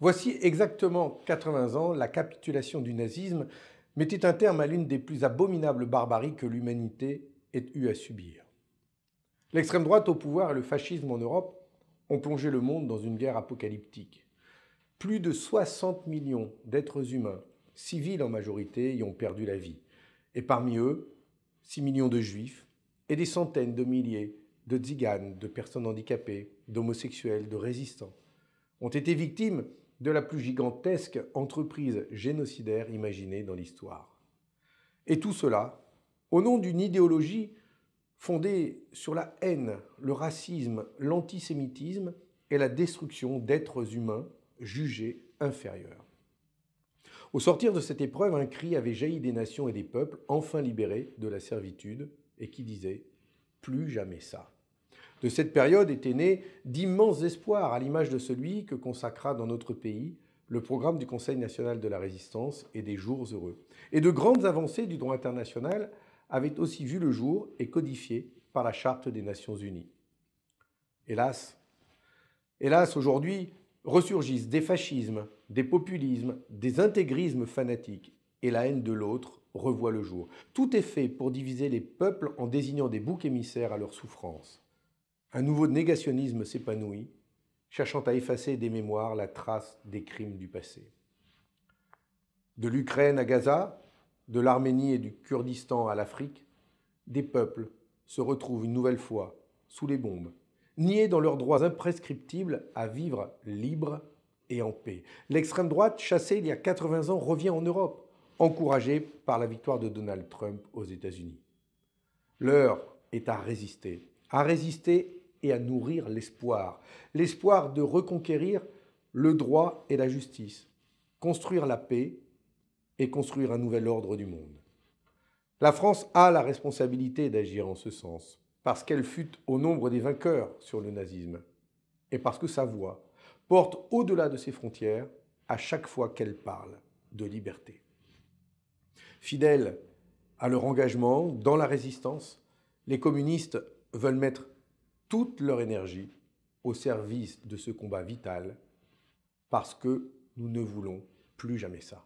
Voici exactement 80 ans, la capitulation du nazisme mettait un terme à l'une des plus abominables barbaries que l'humanité ait eu à subir. L'extrême droite au pouvoir et le fascisme en Europe ont plongé le monde dans une guerre apocalyptique. Plus de 60 millions d'êtres humains, civils en majorité, y ont perdu la vie. Et parmi eux, 6 millions de juifs et des centaines de milliers de tziganes, de personnes handicapées, d'homosexuels, de résistants, ont été victimes de la plus gigantesque entreprise génocidaire imaginée dans l'histoire. Et tout cela, au nom d'une idéologie fondée sur la haine, le racisme, l'antisémitisme et la destruction d'êtres humains jugés inférieurs. Au sortir de cette épreuve, un cri avait jailli des nations et des peuples enfin libérés de la servitude et qui disait « plus jamais ça ». De cette période étaient nés d'immenses espoirs, à l'image de celui que consacra dans notre pays le programme du Conseil national de la résistance et des jours heureux. Et de grandes avancées du droit international avaient aussi vu le jour et codifiées par la Charte des Nations Unies. Hélas, aujourd'hui, ressurgissent des fascismes, des populismes, des intégrismes fanatiques, et la haine de l'autre revoit le jour. Tout est fait pour diviser les peuples en désignant des boucs émissaires à leurs souffrances. Un nouveau négationnisme s'épanouit, cherchant à effacer des mémoires la trace des crimes du passé. De l'Ukraine à Gaza, de l'Arménie et du Kurdistan à l'Afrique, des peuples se retrouvent une nouvelle fois sous les bombes, niés dans leurs droits imprescriptibles à vivre libres et en paix. L'extrême droite, chassée il y a 80 ans, revient en Europe, encouragée par la victoire de Donald Trump aux États-Unis. L'heure est à résister et à nourrir l'espoir de reconquérir le droit et la justice, construire la paix et construire un nouvel ordre du monde. La France a la responsabilité d'agir en ce sens, parce qu'elle fut au nombre des vainqueurs sur le nazisme, et parce que sa voix porte au-delà de ses frontières à chaque fois qu'elle parle de liberté. Fidèles à leur engagement dans la résistance, les communistes veulent mettre toute leur énergie au service de ce combat vital, parce que nous ne voulons plus jamais ça.